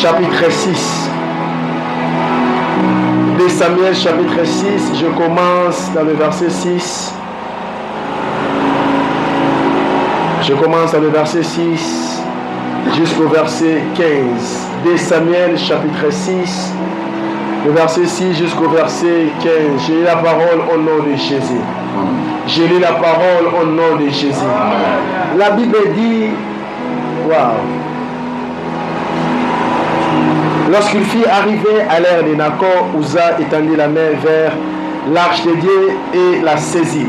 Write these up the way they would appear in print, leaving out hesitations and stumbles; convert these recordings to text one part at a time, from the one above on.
chapitre 6. 2 Samuel chapitre 6, je commence dans le verset 6. Je commence dans le verset 6 jusqu'au verset 15. 2 Samuel chapitre 6, le verset 6 jusqu'au verset 15. J'ai lu la parole au nom de Jésus. J'ai lu la parole au nom de Jésus. La Bible dit, waouh. Lorsqu'il fit arriver à l'ère de Nacor, Uza étendit la main vers l'arche de Dieu et la saisit,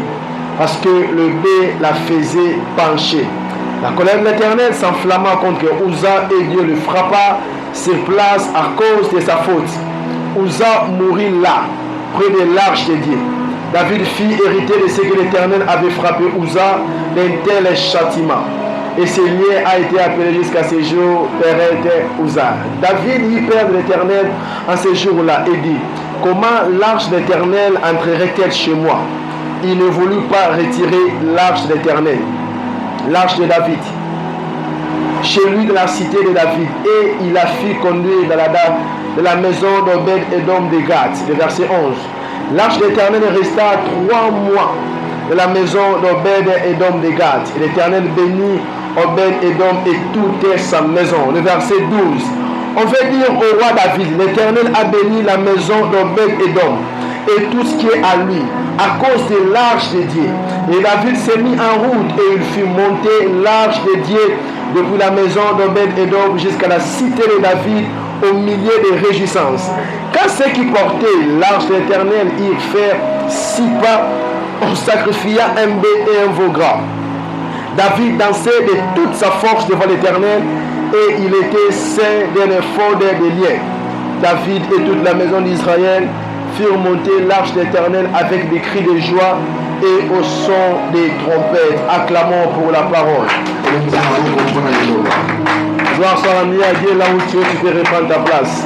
parce que le bœuf la faisait pencher. La colère de l'Éternel s'enflamma contre Uza et Dieu le frappa sur place à cause de sa faute. Uza mourut là, près de l'arche de Dieu. David fit hériter de ce que l'Éternel avait frappé Uza d'un tel châtiment. Et ce lien a été appelé jusqu'à ce jour Pérez Uza. David y perd l'Éternel en ce jour-là et dit: comment l'arche de l'Éternel entrerait-elle chez moi? Il ne voulut pas retirer l'arche de l'Éternel, l'arche de David, chez lui de la cité de David, et il la fit conduire de la maison d'Obed-Édom de Gad. Le verset 11. L'arche de l'Éternel resta 3 mois de la maison d'Obed-Édom de Gad. Et l'Éternel bénit Obed-Édom et toute sa maison. Le verset 12. On veut dire au roi David: l'Éternel a béni la maison d'Obed-Édom et tout ce qui est à lui, à cause de l'arche de Dieu. Et David s'est mis en route et il fit monter l'arche de Dieu depuis la maison d'Obed-Édom jusqu'à la cité de David au milieu des réjouissances. Quand ceux qui portaient l'arche de l'Éternel irent faire 6 pas, on sacrifia un bœuf et un veau gras. David dansait de toute sa force devant l'Éternel et il était saint d'un effort de liens. David et toute la maison d'Israël firent monter l'arche de l'Éternel avec des cris de joie et au son des trompettes. Acclamons pour la parole. Gloire soit rendue à Dieu. Là où tu es, tu peux reprendre ta place.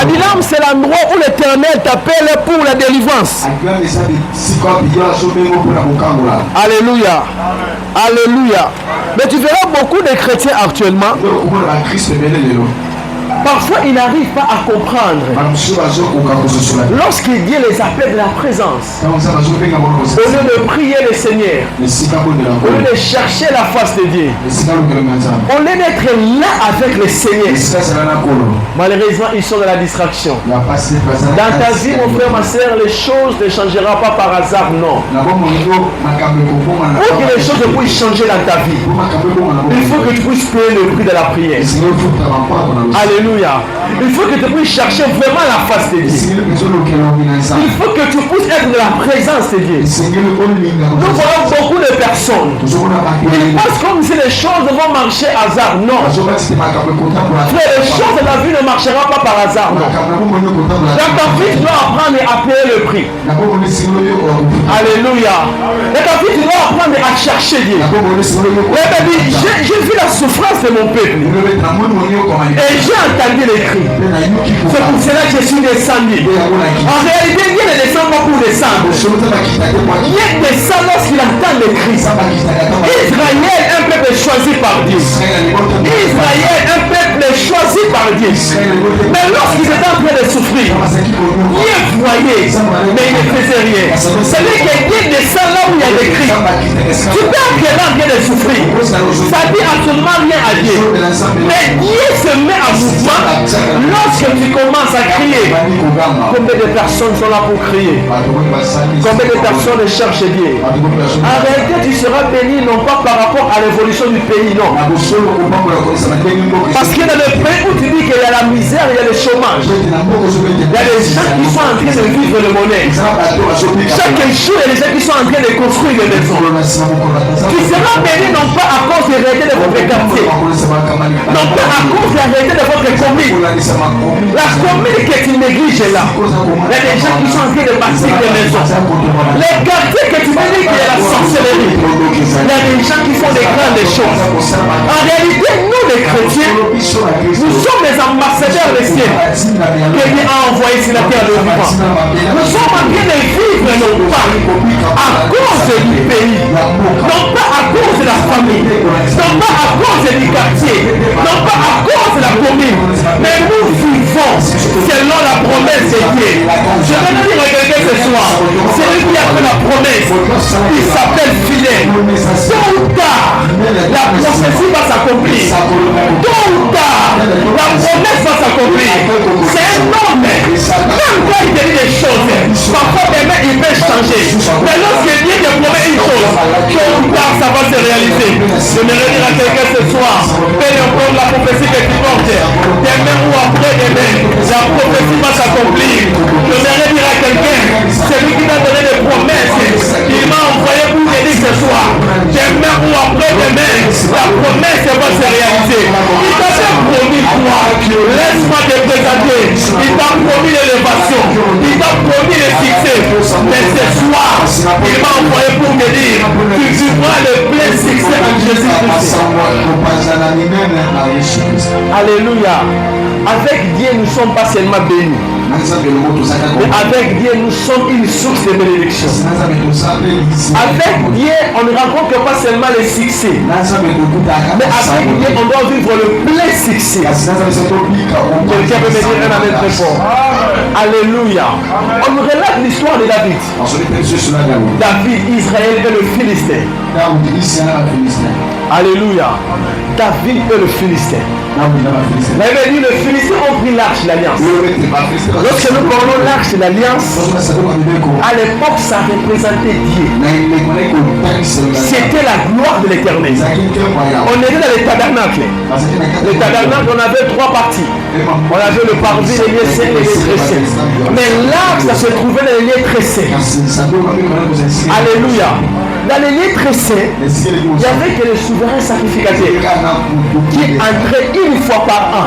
Adilam, c'est l'endroit où l'Éternel t'appelle pour la délivrance. Alléluia. Alléluia. Mais tu verras beaucoup de chrétiens actuellement. Parfois, ils n'arrivent pas à comprendre. Lorsque Dieu les appelle de la présence, au lieu de prier le Seigneur, au lieu de chercher la face de Dieu, au lieu d'être là avec le Seigneur, malheureusement, ils sont dans la distraction. Dans ta vie, mon frère, ma soeur, les choses ne changeront pas par hasard, non. Pour que les choses puissent changer dans ta vie, il faut que tu puisses payer le prix de la prière. Alléluia. Il faut que tu puisses chercher vraiment la face de Dieu. Il faut que tu puisses être de la présence de Dieu. Nous voyons beaucoup de personnes. Ils pensent comme si les choses vont marcher hasard. Non. Frère, les choses de la vie ne marcheront pas par hasard. Non. Dans ta vie, tu dois apprendre à payer le prix. Alléluia. Dans ta vie, tu dois apprendre à chercher Dieu. J'ai vu la souffrance de mon peuple. Et j'ai entendu les cris. C'est pour cela que je suis descendu. En réalité, Dieu ne descend pas pour descendre. Dieu descend lorsqu'il entend les cris. Israël, un peuple choisi par Dieu. Israël, un peuple choisi par Dieu. Mais lorsqu'il était en train de souffrir, Dieu voyait, mais il ne faisait rien. C'est-à-dire que Dieu descend là où il y a des cris. Tu peux être là en train de souffrir. Ça dit absolument rien à Dieu. Mais Dieu se met en mouvement lorsque tu commences à crier. Combien de personnes sont là pour crier? Combien de personnes cherchent Dieu? En réalité, tu seras béni non pas par rapport à l'évolution du pays, non. Parce que dans le pays où tu dis qu'il y a la misère, il y a le chômage, il y a des gens qui sont en train de vivre le monnaie. Chaque jour, il y a des gens qui sont en train de construire des maisons. Tu seras béni non pas à cause de la réalité de votre quartier, non pas à cause de la réalité de votre commune. La commune que tu négliges là, il y a des gens qui sont en train de bâtir des maisons. Les quartiers que tu veux dire qu'il y a la sorcellerie, il y a des gens qui font des grandes choses. En réalité, nous les chrétiens, nous sommes les ambassadeurs des cieux que Dieu a envoyés sur la terre de vivant. Nous sommes en train de vivre non pas à cause du pays, non pas à cause de la famille, non pas à cause de du quartier, non pas à cause de la commune, mais nous vivons selon la promesse de Dieu. Je vais dire à quelqu'un ce soir, celui qui a fait la promesse, il s'appelle fidèle. Tôt ou tard, la prophétie va s'accomplir. Tôt ou tard, la promesse va s'accomplir. C'est un homme, même quand il dit des choses, parfois demain il peut changer. Mais lorsque Dieu te promet une chose, tôt ou tard ça va se réaliser. Je vais dire à quelqu'un ce soir, peu importe la prophétie que tu portes, demain ou après demain, la prophétie va s'accomplir. Je vais dire à quelqu'un, celui qui m'a donné des promesses, il m'a envoyé pour t'aider ce soir. Demain ou après demain, la promesse va se réaliser. Il t'a fait promis quoi? Laisse-moi te présenter. Il t'a promis l'élévation. Il t'a promis le succès. Mais ce soir, il m'a envoyé pour me dire, tu vivras le plein succès en Jésus-Christ. Alléluia. Avec Dieu, nous ne sommes pas seulement bénis. Mais avec Dieu, nous sommes une source de bénédiction. Avec Dieu, on ne rencontre pas seulement le succès. Mais avec Dieu, on doit vivre le plein succès. Quelqu'un peut me dire un amen très fort. Alléluia. On nous relate l'histoire de David. David, Israël et le Philistin. Alléluia. David et le Philistin. Vous avez dit, le Philistin ont pris l'arche de l'alliance. Lorsque nous parlons l'arche de l'alliance, à l'époque, ça représentait Dieu. C'était la gloire de l'éternel. On était dans les tabernacles. Les tabernacles, on avait trois parties. On avait le parvis, les lieux saints et les lieux très saints. Mais l'arche, ça se trouvait dans les lieux très saints. Alléluia. Dans les lieux très saints, il n'y avait que les souverains sacrificateurs qui entraient une fois par an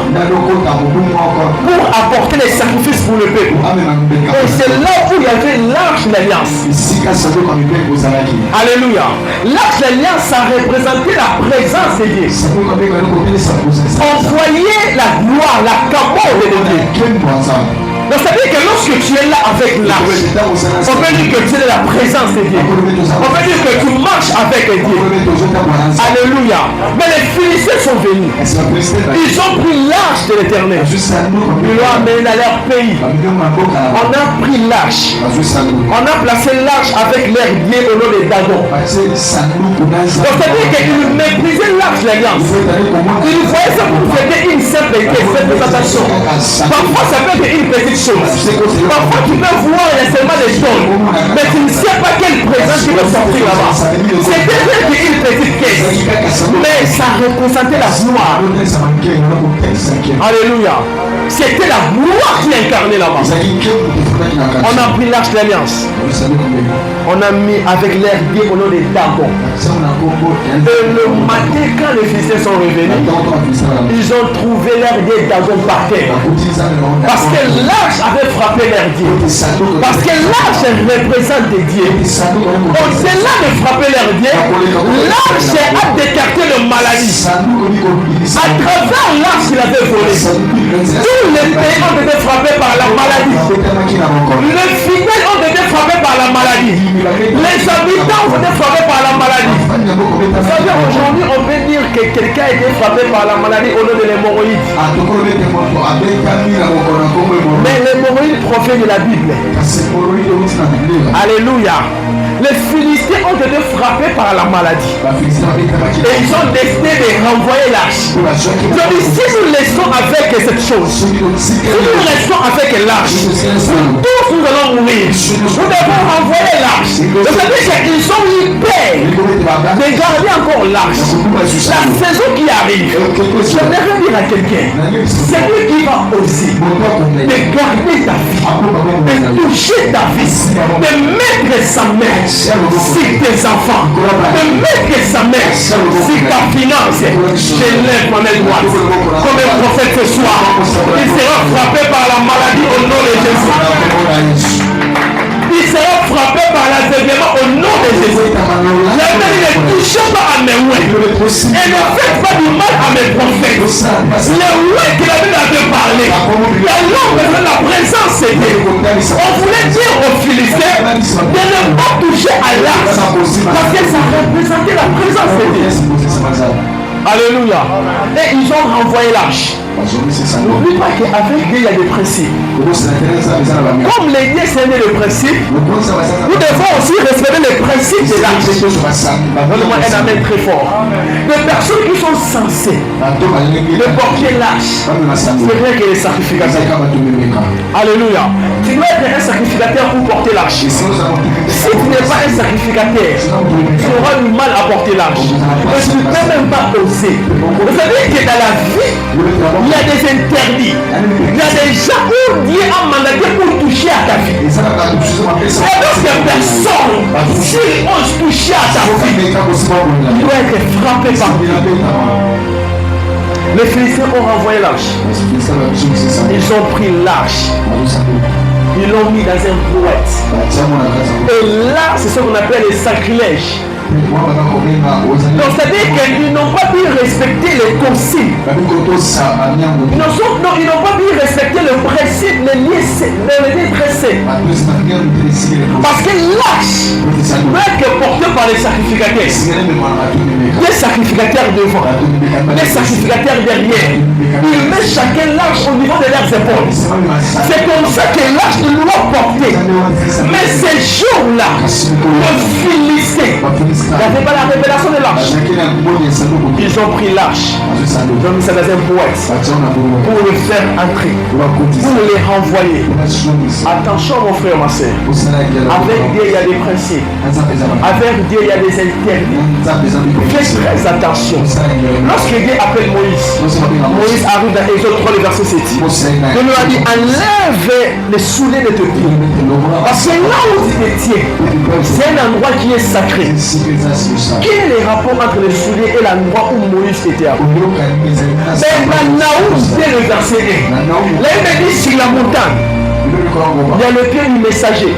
pour apporter les sacrifices pour le peuple. Et c'est là où il y avait l'arche de l'alliance. Alléluia. L'arche de l'alliance, ça représentait la présence de Dieu. On voyait la gloire, la cabane de Dieu. Donc ça veut dire que lorsque tu es là avec l'arche, on peut dire que tu es la présence de Dieu. On peut dire que tu marches avec Dieu. Alléluia. Mais les Philistins sont venus. Ils ont pris l'arche de l'éternel. Ils l'ont amené dans leur pays. On a pris l'arche. On a placé l'arche avec l'air Dieu au nom de Dagon. Donc ça veut dire qu'ils méprisaient l'arche de l'alliance. Ils voyaient ça pour fêter une simple présentation. Parfois ça peut être une petite chose. Parfois tu peux voir seulement des choses, mais tu ne sais pas quelle présence qui va sortir là-bas. C'était peut-être une petite caisse, mais ça représentait la gloire. Alléluia. C'était la gloire qui incarnait là-bas. On a pris l'arche de l'alliance. On a mis avec l'air Dieu au nom de Dagon. Et le matin, quand les Philistins sont revenus, ils ont trouvé l'air Dieu Dagon par terre. Parce que l'arche avait frappé l'air Dieu. Parce que l'arche représente Dieu. Au-delà de frapper l'air Dieu, l'arche a décarté la maladie. À travers l'arche qu'il avait volé, tous les pays ont été frappés par la maladie. Les fidèles ont été frappés par la maladie. Les habitants ont été frappés par la maladie. Aujourd'hui, on peut dire que quelqu'un a été frappé par la maladie au nom de l'hémorroïde. Mais l'hémorroïde provient de la Bible. Alléluia. Les Philistins ont été frappés par la maladie. Et ils ont décidé de renvoyer l'arche. Je dis, si nous laissons avec cette chose, si nous restons avec l'arche, tous nous allons mourir. Nous devons renvoyer l'arche. C'est-à-dire qu'ils ont eu peur de garder encore l'arche. La saison qui arrive, j'aimerais dire à quelqu'un, c'est lui qui va oser de garder ta vie, de toucher ta vie, de mettre sa main sur tes enfants, de mettre sa main sur ta finance. Je lève ma main droite comme un prophète ce soir. Il sera frappé par la maladie au nom de Jésus. Il sera frappé par l'aveuglement au nom de Jésus. La ne touchez pas à mes ouïes et ne faites pas du mal à mes prophètes. Les ouïes qu'il avait parlé, la langue de la présence de Dieu. On voulait dire aux Philistins de ne pas toucher à l'arche parce que ça représentait la présence de Dieu. Alléluia. Et ils ont renvoyé l'arche. N'oublie pas qu'avec Dieu, il y a des principes. Comme les dieux c'est le principe, nous devons aussi respecter les principes de l'arche. Donne-moi un amen très fort. Les personnes qui sont censées de porter l'arche, c'est vrai que les sacrificateurs. Alléluia. Tu dois être un sacrificateur pour porter l'arche. Si tu n'es pas un sacrificateur, tu auras du mal à porter l'arche. Mais tu ne peux même pas oser. Vous savez que dans la vie, il y a des interdits. Il y a des gens où Dieu a mandaté pour toucher à ta vie. Et d'autres personnes, s'ils osent toucher à ta vie, il doit être frappé par Dieu. Les Philistins ont renvoyé l'arche. Ils ont pris l'arche. Ils l'ont mis dans un brouette. Et là, c'est ce qu'on appelle les sacrilèges. Donc c'est-à-dire qu'ils n'ont pas pu respecter les consignes. Ils n'ont pas pu respecter le principe de liens tressés. Parce que l'arche peut être portée par les sacrificateurs. Les sacrificateurs devant, les sacrificateurs derrière. Ils mettent chacun l'arche au niveau de leurs épaules. C'est comme ça que l'arche doit porter. Mais ces jours-là, le Philistin n'avait pas la révélation de l'arche. Ils ont pris l'arche, ils ont mis ça dans un boîte pour le faire entrer, pour les renvoyer. Attention mon frère, ma soeur. Avec Dieu il y a des principes. Avec Dieu il y a des interdits. Fais très attention. Lorsque Dieu appelle Moïse arrive dans Exode 3, le verset 7. Dieu lui a dit enlève les souliers de tes pieds. Parce que là où tu te tiens, c'est un endroit qui est sacré. Quel est le rapport entre les souliers et l'endroit où Moïse était à Naoum, dès le verset 1. Là, il me dit sur la montagne. Il y a le pied du messager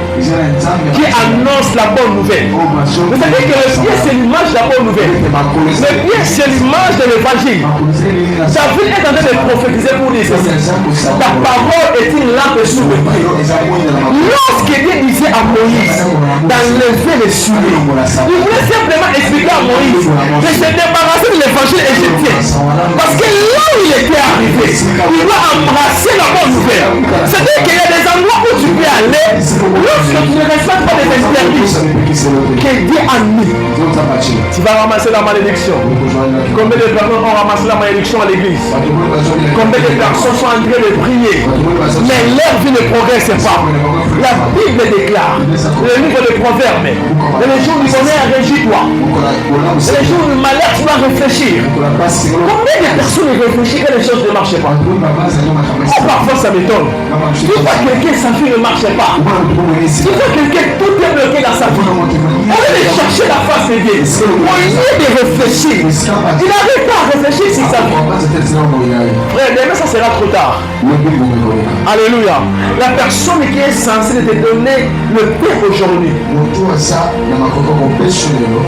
qui annonce la bonne nouvelle. Vous savez que le pied c'est l'image de la bonne nouvelle. Le pied c'est l'image de l'évangile. David est en train de prophétiser pour dire ceci. Ta parole est une lampe sous le pied. Lorsque Dieu disait à Moïse d'enlever les souliers, il voulait simplement expliquer à Moïse de se débarrasser de l'évangile égyptien. Parce que là où il était arrivé, il doit embrasser la bonne nouvelle. C'est-à-dire qu'il y a des endroits où tu peux aller lorsque tu ne respectes pas les interdits que Dieu a mis. Tu vas ramasser la malédiction. Combien de personnes ont ramassé la malédiction à l'église? Combien de personnes sont en train de prier mais leur vie ne progresse pas? La Bible déclare, le livre de Proverbes, les jours du bonheur régis-toi, les jours du malheur tu dois réfléchir. Combien de personnes réfléchissent quand les choses ne marchent pas? Oh, parfois ça m'étonne. Tu vois quelqu'un, sa vie ne marche pas. Tu vois quelqu'un, tout est bloqué dans sa vie. On va aller chercher la face de Dieu. Au lieu de réfléchir, il n'arrive pas à réfléchir sur sa vie. Frère, demain ça sera trop tard. Alléluia. La personne qui est censée te donner le pain aujourd'hui,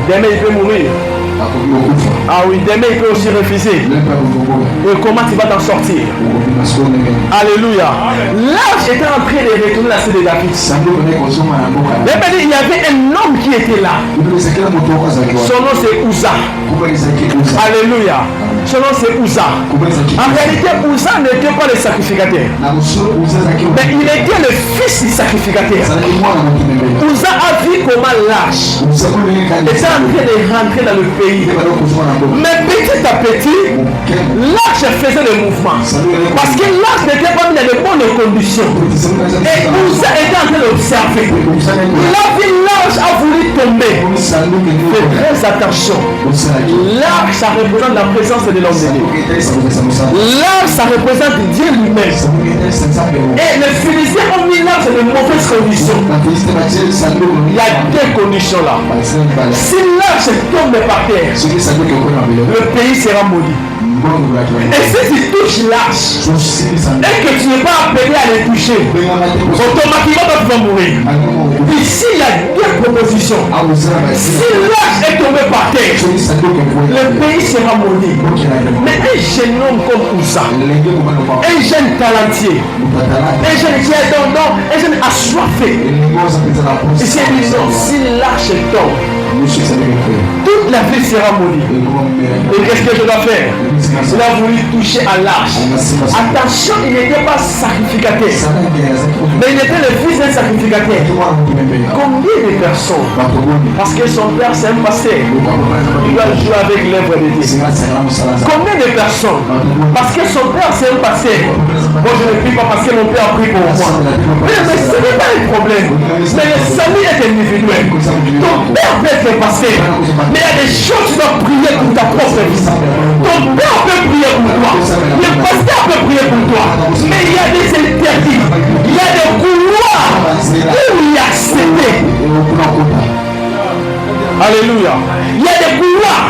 demain il peut mourir. Ah oui, demain il peut aussi refuser. Et comment tu vas t'en sortir? Alléluia. L'arche était en train de retourner la cité de David. Il y avait un homme qui était là. Son nom c'est Uza. Alléluia. Son nom c'est Uza. En réalité, Uza n'était pas le sacrificateur, mais il était le fils du sacrificateur. Uza a vu comment l'arche était en train de rentrer dans le pays. Mais petit à petit, l'arche faisait le mouvement. Parce que l'arche n'était pas mis dans de bonnes conditions. Et Uza était en train d'observer. La vie l'arche a voulu tomber. Fais très attention. L'arche, ça représente la présence de l'homme de Dieu. L'arche, ça représente Dieu lui-même. Et les Philistins ont mis l'arche dans de mauvaises conditions. Il y a deux conditions là. Si l'arche tombe par terre, le pays sera maudit. Et si tu touches l'arche et que tu n'es pas appelé à les toucher, automatiquement tu vas mourir. Ici il y a deux propositions. Si l'arche est tombé par terre, le pays sera maudit. Mais un jeune homme comme Uza, un jeune talentueux, un jeune qui est un jeune assoiffé, il s'est dit non, si l'arche tombe, toute la vie sera maudite. Et qu'est-ce que je dois faire? Il a voulu toucher à l'arche. Attention, il n'était pas sacrificateur, mais il était le fils d'un sacrificateur. Combien de personnes, parce que son père c'est un pasteur, il doit jouer avec l'œuvre de Dieu? Combien de personnes, parce que son père c'est un pasteur, moi je ne prie pas parce que mon père a prié pour moi. Mais ce n'est pas un problème. Mais le salut est individuel. Ton père peut être pasteur, mais il y a des choses que tu dois prier pour ta propre vie. Ton père peut prier pour toi, le pasteur peut prier pour toi, mais il y a des interdits, il y a des couloirs où il y a accédé. Alléluia. Il y a des couloirs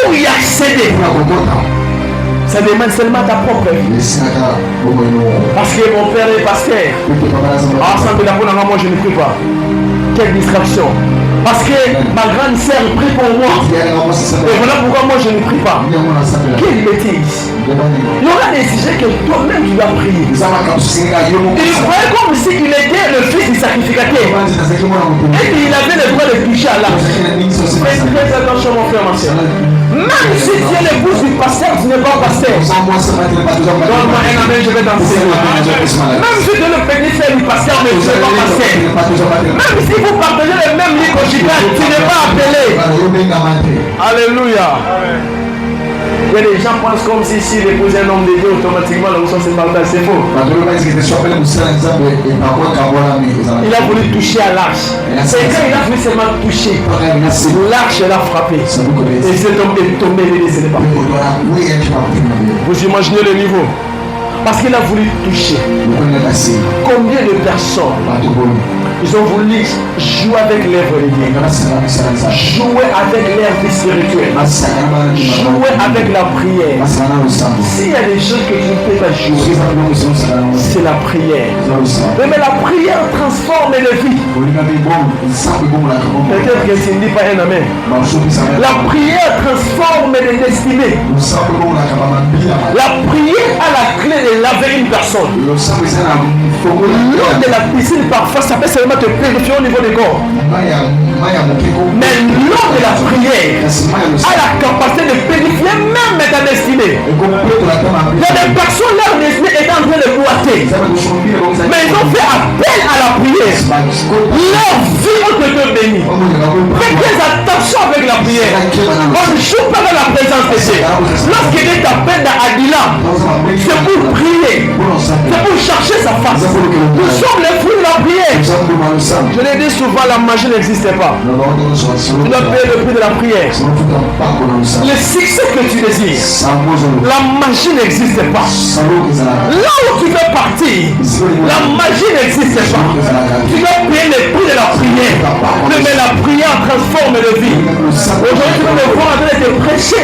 où il y a accédé. Ça demande seulement ta propre vie. Parce que mon père est pasteur. Moi je ne prie pas. Quelle distraction. Parce que ma grande sœur prie pour moi. Et voilà pourquoi moi je ne prie pas. Quelle bêtise. Il y aura des sujets que toi-même tu dois prier. Il croyait comme s'il était le fils du sacrificateur. Et qu'il avait le droit de toucher à l'arche. Fais très attention mon frère, ma soeur. Même si tu es l'épouse du pasteur, tu n'es pas un pasteur. Donne-moi un amen, je vais danser. Même si tu es le petit frère du pasteur, mais tu n'es pas pasteur. Même si vous partagez le même lit conjugal, tu n'es pas appelé. Alléluia. Il y a des gens qui pensent comme si s'il épousait un homme de Dieu, automatiquement la mission se partage. C'est faux. Il a voulu toucher à l'arche. Et quand il a voulu seulement toucher, l'arche l'a frappé. Et cet homme est tombé et décédé par terre. Vous imaginez le niveau? Parce qu'il a voulu toucher. Combien de personnes ils ont voulu jouer avec l'œuvre de Dieu, jouer avec l'œuvre spirituelle, jouer avec la prière. S'il y a des choses que tu ne peux pas jouer, c'est la prière. Mais la prière transforme les vies. Peut-être que tu ne dis pas un amen. La prière transforme les destinées. La prière a la clé de laver une personne. L'eau de la piscine parfois ça peut seulement te purifier au niveau du corps. Mais l'eau de la prière a la capacité de purifier même ta destinée. Il y a des personnes, leur destinée est en train de boiter, mais ils ont fait appel à la prière. Leur vie ont été bénie. Faites attention avec la prière. On ne joue pas dans la présence de Dieu. Lorsqu'il est appelé dans Adila, c'est pour prier, c'est pour chercher sa face. Nous sommes les fruits de la prière. Je l'ai dit souvent, la magie n'existe pas. Tu dois payer le prix de la prière. Le succès que tu désires, la magie n'existe pas. Là où tu veux partir, la magie n'existe pas. Tu dois payer le prix de la prière. Mais la prière transforme le vie. Aujourd'hui, tu vas me voir en train de te prêcher.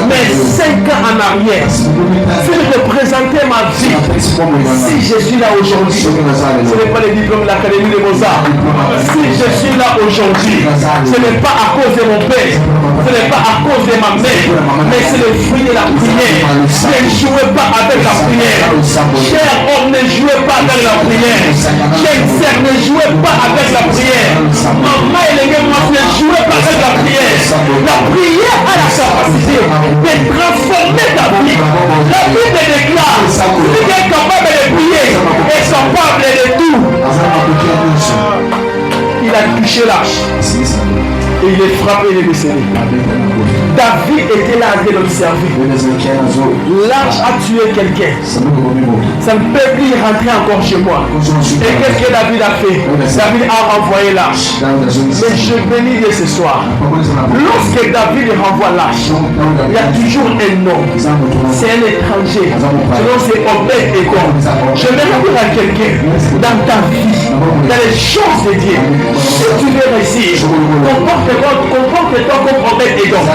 Mais 5 ans en arrière, si je te présentais ma vie, si je suis là aujourd'hui, ce n'est pas le diplôme de l'Académie des Beaux-Arts. Si je suis là aujourd'hui, ce n'est pas à cause de mon père, ce n'est pas à cause de ma mère, mais c'est le fruit de la prière. Ne jouez pas avec la prière. Cher homme, ne jouez pas avec la prière. Cher sœur, ne jouez pas avec la prière. Maman et les gars, ne jouez pas avec la prière. La prière a la capacité de transformer ta vie. La Bible déclare, celui qui est capable de prier est capable de tout. Il a touché l'arche et il est frappé et il est décédé. David était là en train d'observer. L'arche a tué quelqu'un. Ça ne peut plus rentrer encore chez moi. Et qu'est-ce que David a fait? David a renvoyé l'arche. Mais je bénis Dieu ce soir. Lorsque David renvoie l'arche, il y a toujours un nom. C'est un étranger. Sinon c'est Obed Edom. Je vais dire à quelqu'un, dans ta vie, dans les choses de Dieu, si tu veux réussir, comporte-toi comme Obed Edom.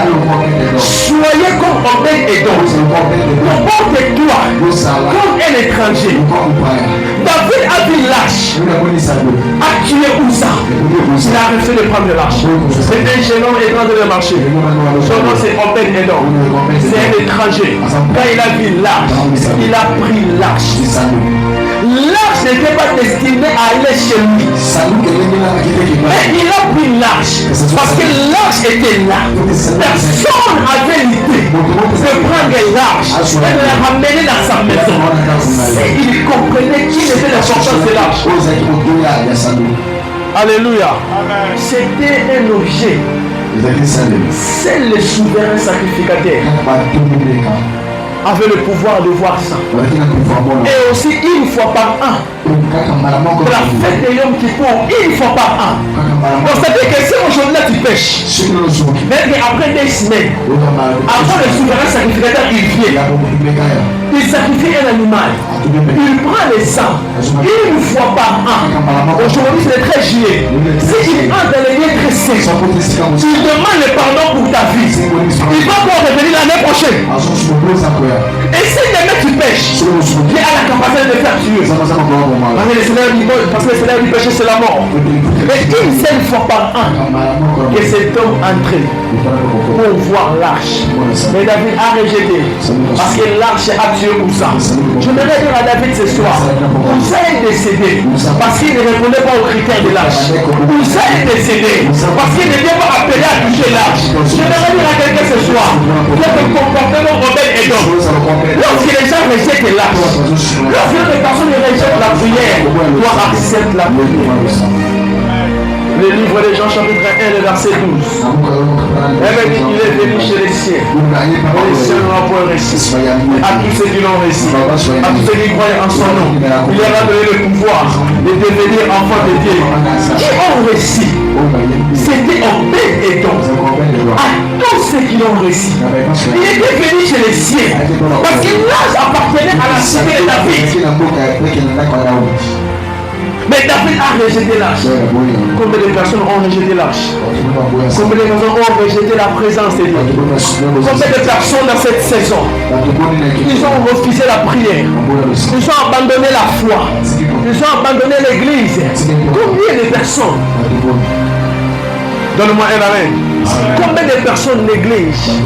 Soyez comme Obed Edom. Comporte-toi comme un étranger. David a vu l'arche, a tué Uza. Il a refusé de prendre l'arche. C'était un jeune homme est en train de marcher. Son nom c'est Obed Edom. C'est un étranger. Quand il a vu l'arche, il a pris l'arche. L'arche l'arche n'était pas destiné à aller chez lui. Mais il a pris l'arche parce que l'arche était là. Personne n'avait l'idée de prendre l'arche et de la ramener dans sa maison. Il comprenait qui était l'importance de l'arche. Alléluia. C'était un objet. C'est le souverain sacrificateur avait le pouvoir de voir ça. Et aussi une fois par an. La fête de Yom Kippour, une fois par an. Donc c'est-à-dire que si aujourd'hui là tu pêches, mais après des semaines, avant le souverain sacrificateur il vient, il sacrifie un animal, il prend les sangs une fois par an. Aujourd'hui c'est le 13 juillet. S'il entre dans les lieux très saints, tu demandes le pardon pour ta vie. Il va pouvoir revenir l'année prochaine. Et si demain tu pêches, il a la capacité de faire tuer. Parce que le Seigneur du péché c'est la mort. Mais une seule fois par an que cet homme entrait pour voir l'arche. Mais David a rejeté parce que l'arche a tué Ouza. Je voudrais dire à David ce soir, Ouza est décédé parce qu'il ne répondait pas aux critères de l'arche. Ouza est décédé parce qu'il n'était pas appelé à toucher l'arche. Je voudrais dire à quelqu'un ce soir que le comportement rebelle est donc. Lorsque les gens rejettent l'arche, lorsque les personnes rejettent la prière, doit accepter la prière. Le livre de Jean chapitre 1, le verset 12. Elle dit qu'il est venu chez les siens. Et les siens n'ont point réussi. À tous ceux qui l'ont réussi, à tous ceux qui croient en son nom, il leur a donné le pouvoir de devenir enfants de Dieu. Qui ont réussi? C'était Obed Edom. À tous ceux qui l'ont réussi. Il était venu chez les siens. Parce que l'âge appartenait à la cité de David. Mais David a rejeté l'arche. Combien de personnes ont rejeté l'arche? Combien de personnes ont rejeté la présence de Dieu? Combien de personnes dans cette saison, ils ont refusé la prière, ils ont abandonné la foi, ils ont abandonné l'église? Combien de personnes? Donne-moi un amen. Combien de personnes négligent?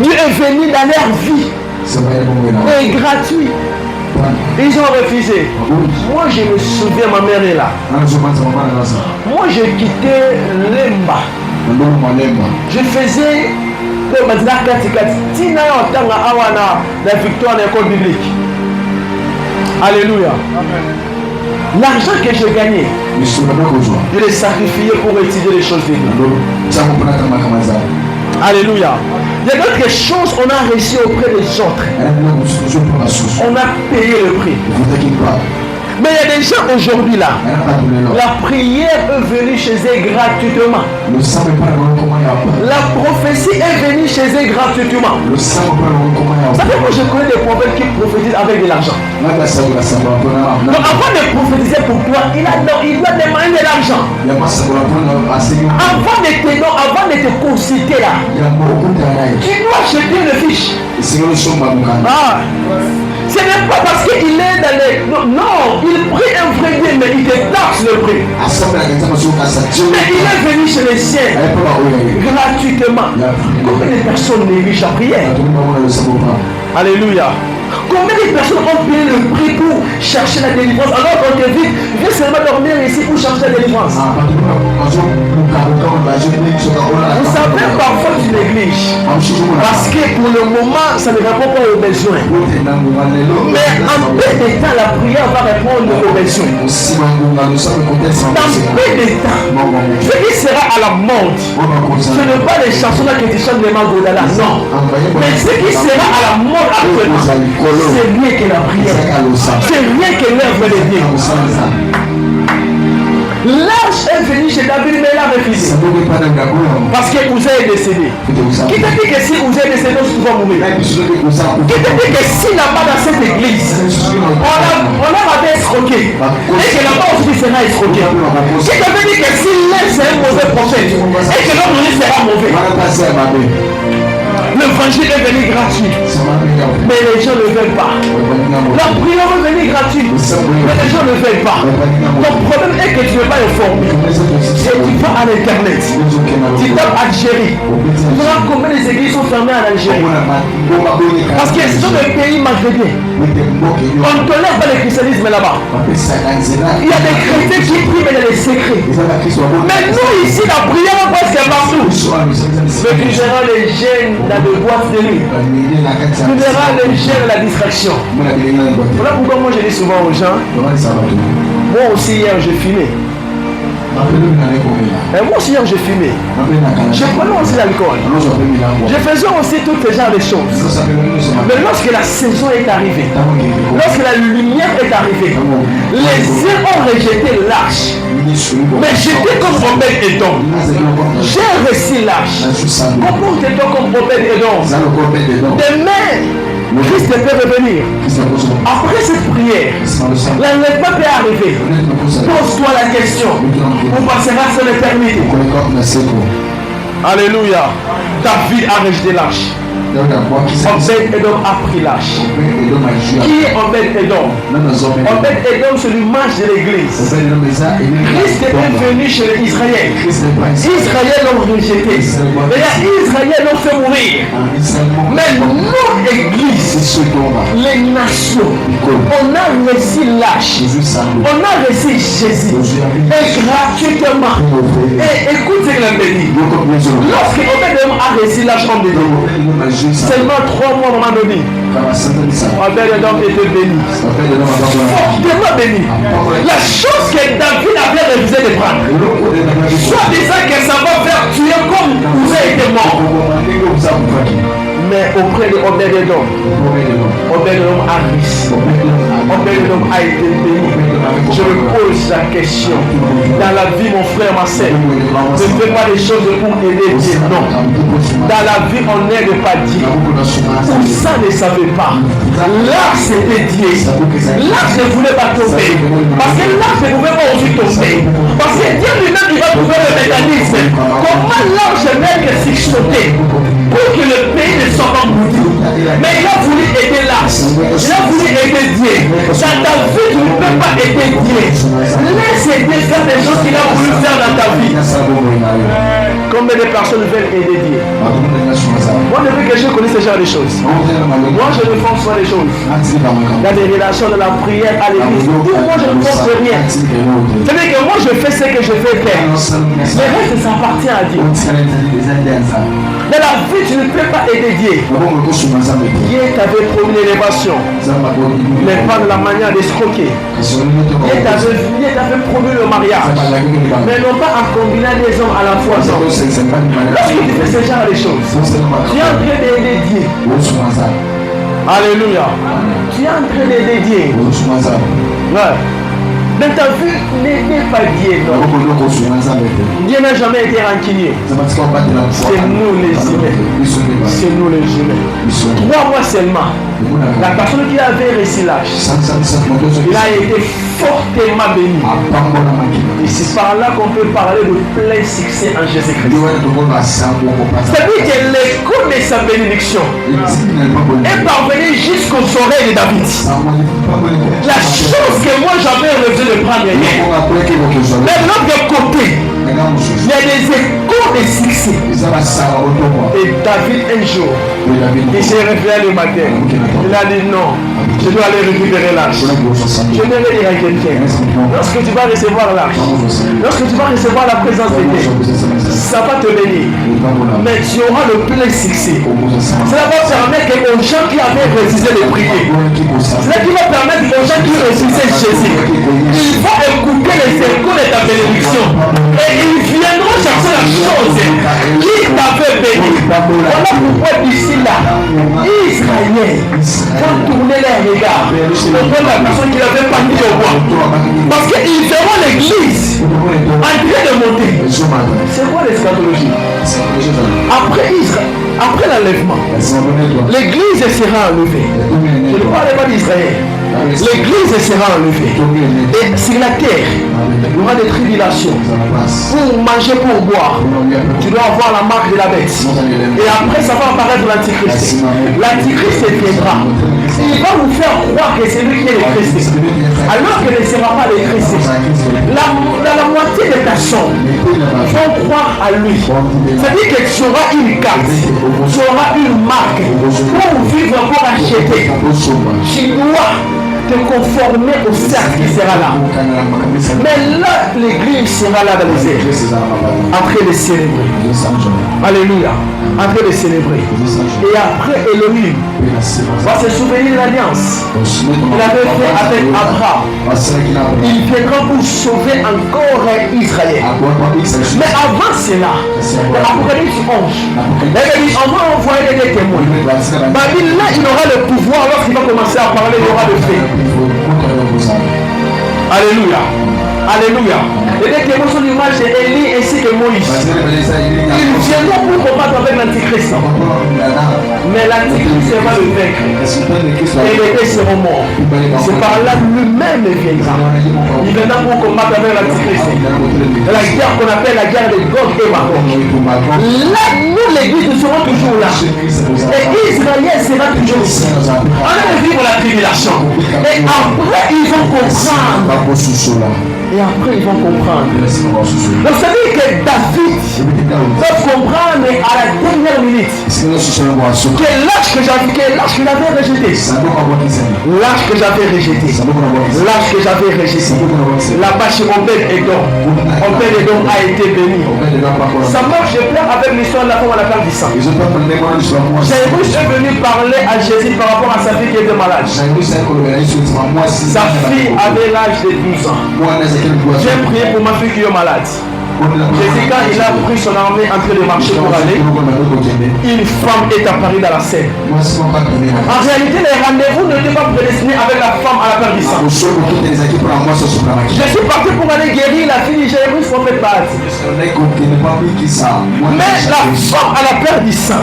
Dieu est venu dans leur vie et gratuit. Ils ont refusé. Moi je me souviens, ma mère est là. Moi j'ai quitté Lemba. Je faisais la victoire de l'école biblique. Alléluia. L'argent que j'ai gagné, je l'ai sacrifié pour étudier les choses de Dieu. Alléluia. Il y a d'autres choses on a réussi auprès des autres. On a payé le prix. Mais il y a des gens aujourd'hui là, la prière est venue chez eux gratuitement. La prophétie est venue chez eux gratuitement. Ça fait que je connais des prophètes qui prophétisent avec de l'argent. Donc avant de prophétiser pour toi, il doit demander de l'argent. Avant de te consulter là, tu dois acheter une fiche. Ah. Ce n'est pas parce qu'il est dans les... Non, il prie un vrai bien, mais il te taxe le prix. Mais il est venu chez les siens gratuitement. Combien de personnes négligent la prière? Alléluia. Combien de personnes ont payé le prix pour chercher la délivrance alors qu'on te dit, viens seulement dormir ici pour chercher la délivrance? Vous savez, parfois tu négliges. Parce que pour le moment, ça ne répond pas aux besoins. Mais en peu de temps, la prière va répondre aux besoins. Dans peu de temps, ce qui sera à la mode, ce n'est pas les chansons là que tu chantes les Magodala, non. Mais ce qui sera à la mode actuellement, c'est rien que la prière. C'est rien que l'œuvre de Dieu. L'arche est venu chez David, mais il a refusé. Parce que Ouza est décédé. Qui t'a dit que si Ouza est décédé, tu vas mourir? Qui t'a dit que si là-bas dans cette église, on a escroqué, et que là-bas aussi sera escroqué? Qui t'a dit que si l'un c'est un mauvais prophète, et que l'autre sera mauvais? L'évangile est venu gratuit. Mais les gens ne veulent pas. La prière va venir gratuite. Mais les gens ne veulent pas. Ton problème est que tu ne veux pas informer. Et tu vas à l'internet. Tu tapes Algérie. Tu verras combien les églises sont fermées en Algérie. Parce que c'est dans le pays maghrébin. On ne tolère pas le christianisme là-bas. Il y a des chrétiens qui prient mais dans les secrets. Mais nous ici, la prière va presque partout. Mais tu verras les gènes dans les boîtes de nuit. Tu verras les gènes de la distraction. Voilà pourquoi moi je dis souvent aux gens, moi aussi hier j'ai filmé. Et moi aussi hier j'ai fumé. Je prenais aussi l'alcool. Je faisais aussi tous ces genres de choses. Mais lorsque la saison est arrivée, lorsque la lumière est arrivée, les uns ont rejeté l'arche. Mais j'étais comme Obed-Edom. J'ai reçu l'arche. Comporte-toi comme Obed-Edom. Demain, Christ peut revenir. Après cette prière, l'enlèvement peut arriver. Pose-toi la question. On passera sur l'éternité. Alléluia. David a rejeté l'arche. Obed-Edom a pris l'arche. Qui est Obed-Edom? Obed-Edom, c'est l'image de l'église. Christ est venu chez les Israël. Israël l'ont rejeté. Et Israël l'ont fait mourir. Mais notre église, les nations, on a reçu l'arche. On a reçu Jésus. Et gratuitement. Et écoute ce qu'il a dit. Lorsque Obed-Edom a reçu l'arche, on dit seulement 3 mois à un moment donné, Obed-Edom était béni. Fortement béni. La chose que David avait refusé de prendre, soit disant que ça va faire tuer comme vous avez été mort. Mais auprès de Obed-Edom, Obed-Edom a réussi. Obed-Edom a été béni. Je me pose la question. Dans la vie, mon frère, ma sœur, ne fais pas des choses pour aider Dieu. Non. Dans la vie, on n'aide pas Dieu. Ou ça ne savait pas. L'arche c'était Dieu. L'arche ne voulait pas tomber. Parce que l'arche ne pouvait pas aussi tomber. Parce que Dieu lui-même, il va trouver le mécanisme. Comment l'arche n'est que sursauter pour que le pays ne soit pas maudit. Mais il a voulu aider l'arche. Il a voulu aider Dieu. Dans ta vie, tu ne peux pas aider Dieu. Laisse aider faire des choses qu'il a voulu faire dans ta vie. Combien de personnes veulent aider Dieu? Moi, depuis que je connais ce genre de choses, moi je ne pense pas des choses. Dans des relations de la prière à l'église, moi je ne pense rien. C'est-à-dire que moi je fais ce que je vais faire. Le reste, ça appartient à Dieu. Dans la vie, tu ne peux pas aider Dieu. Dieu t'avait promis l'élévation, mais pas de la manière d'escroquer. Dieu t'avait promis le mariage, mais non pas en combinant des hommes à la fois. Lorsque tu fais ce genre de choses, tu es en train d'aider Dieu. Alléluia. Tu es en train d'aider Dieu. Ouais. Dans ta vie, n'aidez pas Dieu. Dieu n'a jamais été rancunier. C'est nous les humains. C'est nous les humains. 3 mois seulement. La personne qui avait reçu l'âge, il a été fortement béni. Et c'est par là qu'on peut parler de plein succès en Jésus-Christ. C'est-à-dire que l'écho de sa bénédiction est parvenu jusqu'aux oreilles de David. La chose que moi j'avais refusé de prendre hier, mais de l'autre côté, il y a des échos de succès. Et David un jour, il s'est réveillé le matin. Il a dit non, je dois aller récupérer l'arche. Je vais dire à quelqu'un, lorsque tu vas recevoir l'arche, lorsque tu vas recevoir la présence de Dieu, ça va te bénir. Mais tu auras le plein succès. Cela va permettre aux gens qui avaient refusé de prier, cela qui va permettre aux gens qui refusaient Jésus, ils vont écouter les échos de ta bénédiction. Et ils viendront chercher la chose qui t'avait béni. Voilà pourquoi d'ici là, Israël vont tourner les regards contre la personne qui n'avait pas mis au bois. Parce qu'ils verront l'église en train de monter. C'est quoi l'eschatologie? Après Israël, après l'enlèvement, l'église sera enlevée. Je ne parle pas d'Israël. l'église sera enlevée. Et sur la terre, il y aura des tribulations. Pour manger, pour boire, tu dois avoir la marque de la bête. Et après, ça va apparaître l'antichrist. L'antichrist viendra. Il va vous faire croire que c'est lui qui est le Christ. Alors que ne sera pas le Christ. Dans la moitié de ta chambre, vont croire à lui. C'est-à-dire que tu auras une carte, tu auras une marque pour vivre pour acheter. Tu dois te conformer au cercle qui sera là. Mais là, l'église sera là dans les airs, en train de célébrer. Alléluia. En train de célébrer. Et après, Elohim va se souvenir de l'alliance qu'il avait fait avec Abraham. Il viendra pour sauver encore Israël. Mais avant cela, dans l'Apocalypse 11, on va envoyer des témoins. Babylone, là, il aura le pouvoir lorsqu'il va commencer à parler, il aura le fait. Alléluia. Alléluia. Et les témoins sont l'image d'Élie ainsi que Moïse. Ils viendront pour combattre avec l'antichrist. Mais l'antichrist va le vaincre. Et les deux seront morts. C'est par là lui-même viendra. Il viendra pour combattre avec l'antichrist. La guerre qu'on appelle la guerre de Gog et Magog. Là, nous, l'église, nous serons toujours là. Et Israël sera toujours ici. On va vivre la tribulation. Et après, ils vont comprendre. Et après, ils vont comprendre. Donc, ça veut dire que David va comprendre à la dernière minute que l'âge que j'avais rejeté, l'âge que j'avais rejeté, là-bas chez Obed-Edom, Obed-Edom a été béni. Ça marche bien avec l'histoire de la femme à la femme du sang. Jairus est venu parler à Jésus par rapport à sa fille qui était malade. Sa fille avait l'âge de 12 ans. J'ai prié pour ma fille qui est malade. Jésus, quand il a pris son armée en train de marcher pour aller, une femme est apparue dans la scène. En réalité, les rendez-vous n'étaient pas prédestinés avec la femme à la perdition. Je suis parti pour aller guérir la fille de Jairus, prophète Baal. Mais la femme à la perdition,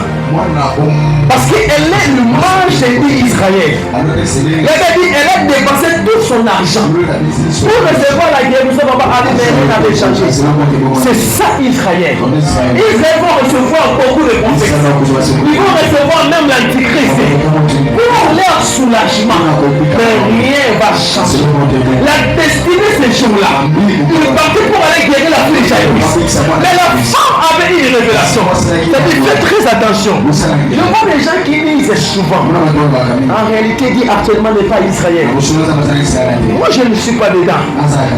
parce qu'elle est l'image d'Israël. Elle a dépensé tout son argent pour recevoir la guérison. Elle avait changé. C'est ça Israël. Israël va recevoir beaucoup de prophètes. Ils vont recevoir même l'antichrist pour leur soulagement. Mais rien ne va changer. La destinée ces jours-là, il partait pour aller guérir la fille de Jairus. Mais la femme avait une révélation. C'est-à-dire, faites très attention. Je vois des gens qui disent souvent, en réalité, dit actuellement n'est pas Israël. Moi, je ne suis pas dedans.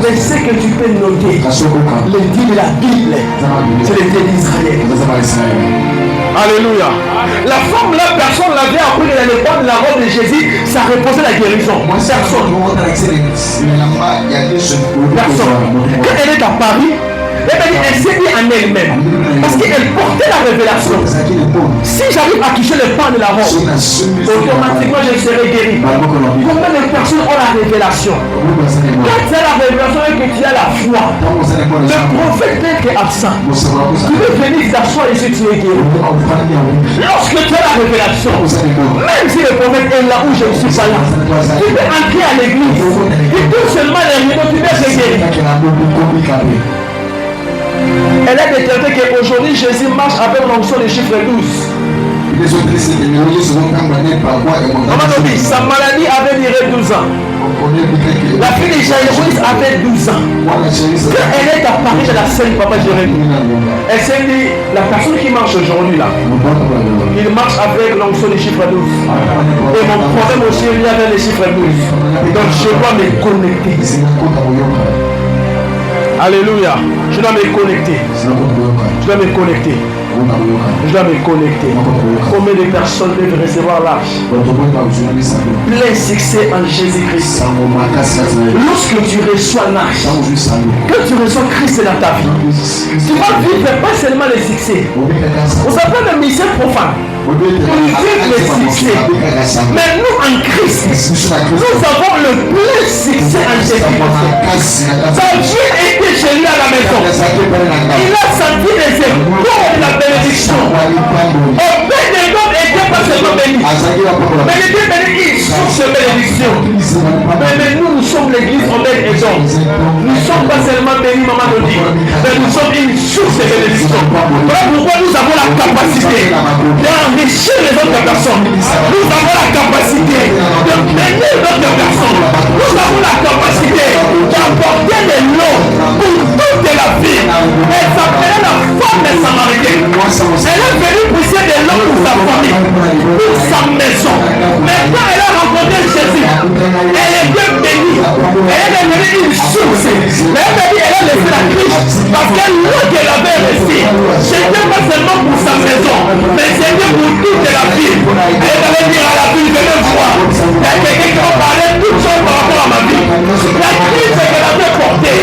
Mais ce que tu peux noter, le dit de la Bible, c'est le Dieu d'Israël. Alléluia. La femme là, personne l'avait appris à l'époque de la robe de Jésus, ça reposait la guérison. Personne. Quand elle est à Paris, elle s'est dit en elle-même, parce qu'elle portait la révélation. Si j'arrive à toucher le pan de la robe, automatiquement je serai guéri. Combien de personnes ont la révélation? Quand tu as la révélation et que tu as la foi, le prophète est absent. Tu veux venir t'asseoir ici, tu es guéri. Lorsque tu as la révélation, même si le prophète est là où je ne suis pas là, tu peux entrer à l'église. Et tout seulement les rideaux, tu peux être guéri. Elle a déclaré qu'aujourd'hui Jésus marche avec l'onction du chiffre 12. Sa maladie avait duré 12 ans. La fille de Jairus avait 12 ans. Quand elle est apparue dans la scène, papa Jérémie, elle s'est dit, la personne qui marche aujourd'hui là, il marche avec l'onction du chiffre 12. Et mon problème aussi il y avait le chiffre 12. Donc je dois me connecter. Alléluia. Je dois me connecter. Je dois me connecter. Je dois me connecter. Combien de personnes peuvent recevoir l'arche? Plein succès en Jésus-Christ. Lorsque tu reçois l'arche, quand tu reçois Christ dans ta vie, tu vas vivre pas seulement le succès. On s'appelle le mystère profane. Ils vivent le succès. Mais nous en Christ, nous avons le plein succès en Jésus-Christ. Sa vie était chez lui à la maison. Il a senti les épaules de la bénédiction. Obed-Edom était pas seulement béni, mais il était béni, une source de bénédiction. bénédiction. Nous ne sommes pas seulement bénis, maman nous dit, mais nous sommes une source de bénédiction. Voilà pourquoi nous avons la capacité d'enrichir les autres personnes. Nous avons la capacité de bénir d'autres personnes. Nous avons la capacité d'apporter de l'eau pour toute la vie. Elle s'appelait la femme des Samaritains. Elle est venue pousser de l'eau pour sa famille, pour sa maison. Mais quand elle a rencontré Jésus, elle était bénie. Elle est devenue une source. Mais elle a dit, elle a laissé la Christ parce que l'eau qu'elle avait reçue, c'était pas seulement pour sa maison, mais c'était pour toute la ville. Elle allait dire à la ville, venez voir. Il y a quelqu'un qui va parler toutes choses par rapport à ma vie. La crise qu'elle avait portée,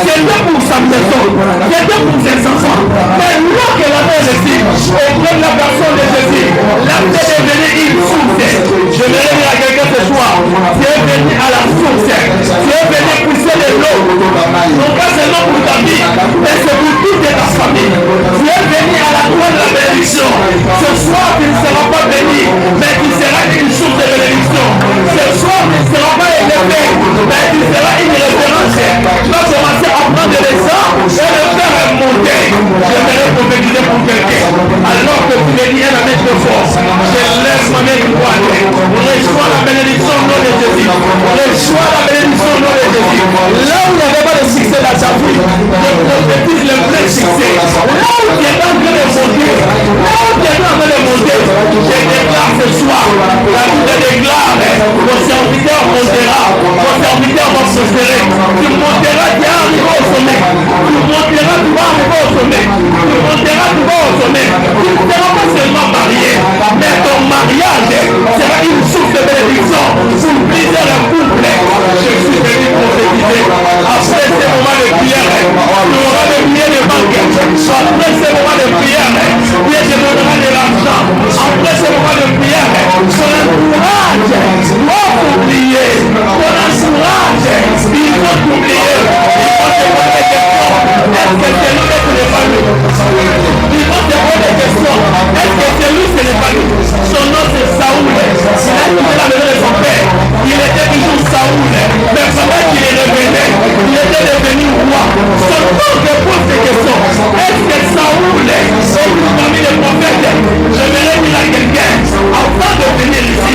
c'était pour sa maison, c'était pour ses enfants. Mais l'eau qu'elle avait reçue auprès de la personne de Jésus, l'a fait devenir une source. Je vais dire à quelqu'un ce soir, tu es venu à la source, tu es venu pousser de l'eau, non pas seulement pour ta vie, mais c'est pour toute ta famille. Tu es venu à la croix de la bénédiction. Ce soir, tu ne seras pas béni, mais tu seras une source de bénédiction. Ce soir, tu ne seras pas élevé, mais tu seras une référence. Tu vas commencer à prendre les gens et le faire monter. Je vais prophétiser pour quelqu'un. Alors que tu es dit un ami de force, je laisse ma main droite. Reçois la bénédiction au nom de Jésus. Reçois la bénédiction au nom de Jésus. Là où il n'y avait pas de succès dans ta vie, je prophétise le plein succès. Là où tu es en train de monter, là où tu es en train de monter, je déclare ce soir, la vie te déclare, ton serviteur montera, ton serviteur va prospérer. Tu monteras, tu arriveras au sommet. Tu monteras, tu vas arriver au sommet. Tu monteras, tu vas au sommet. Tu ne seras pas seulement marié, mais ton mariage sera une source de bénédiction pour plusieurs couples. Je suis venu prophétiser. Après ces moments de prière, tu auras le billet de banque. Après ces moments de prière, Dieu te donnera de l'argent. Après ces moments de prière, ton entourage doit t'oublier. Ton entourage, il faut t'oublier. Il faut te poser des questions. Est-ce que c'est lui que ce n'est pas lui? Il faut te poser des questions. Est-ce que c'est lui ce n'est pas lui? Son nom c'est Saoul. Il a quitté la maison de son père. Il était toujours Saoul. Mais pendant qu'il est revenu, il était devenu roi. Son nom te pose des questions. Est-ce que Saoul est parmi les prophètes? Je vais dire à quelqu'un, avant de venir ici,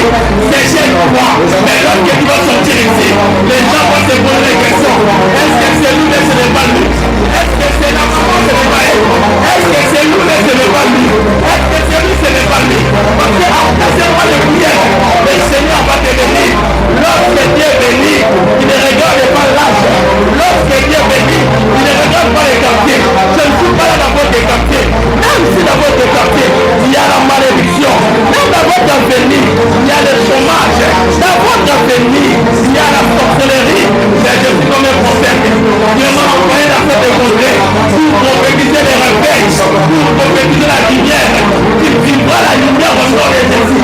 c'est chez toi. Mais lorsque tu vas sortir ici, les gens vont te poser des questions. Est-ce que c'est lui, mais ce n'est pas lui? Est-ce que c'est la maman, ce n'est pas elle? Est-ce que c'est lui, mais ce n'est pas lui? Est-ce que c'est lui, ce n'est pas lui? Parce que après ce mois de prière, le Seigneur va te bénir. Lorsque Dieu est béni, il ne regarde pas l'âge. Lorsque Dieu est béni, il ne regarde pas les quartiers. Je ne suis pas là dans votre quartier. Même si dans votre quartier, il y a la malédiction. Même dans votre avenir, il y a le chômage. Dans votre avenir, il y a la sorcellerie. Mais je suis comme un prophète. Dieu m'a envoyé dans cette contrée pour prophétiser les réveils, pour prophétiser la lumière. Tu vivras la lumière au nom de Jésus.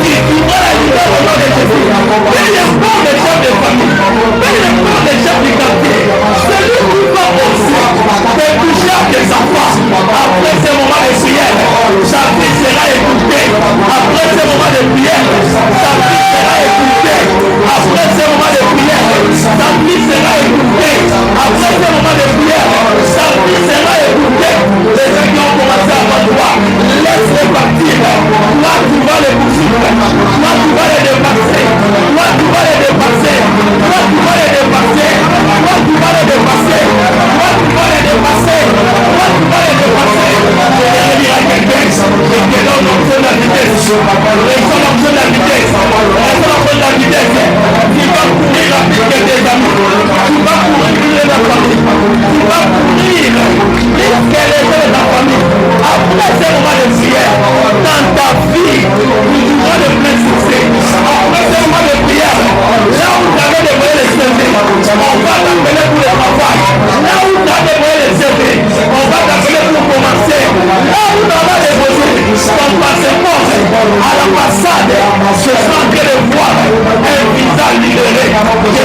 Tu vivras la lumière au nom de Jésus. Peu importe les chefs de famille, peu importe les chefs du quartier, celui qui va aussi te toucher à tes enfants. Après ce moment de prière, sa vie sera écoutée. Après ce moment de prière, sa vie sera écoutée. Après ce moment de prière, sa vie sera écoutée. Après ce moment de prière, sa vie sera écoutée. Les gens qui ont commencé avant toi, laisse-les partir. Toi, tu vas les poursuivre. Toi, tu vas les dépasser. Toi, tu vas les dépasser. Toi, tu vas les dépasser. Toi, tu vas les dépasser. Toi, tu vas les dépasser. Toi, tu vas les dépasser. Je vais dire à quelqu'un, je te donne l'option de la vitesse. Laissons l'option de la vitesse. Laissons l'option de la vitesse. Tu vas courir la vie que tes amis. Tu vas courir la famille. Tu vas courir jusqu'à l'échelle de ta famille. Après ce moment de prière, dans ta vie, tu auras de plein succès. Après ce moment de prière, là où tu avais des moyens de servir, on va t'appeler pour le travail. Là où tu as des moyens de servir, on va t'appeler pour commencer. Là où tu vas déposer ton passeport à l'ambassade, je sens que de voir un visage libéré. Je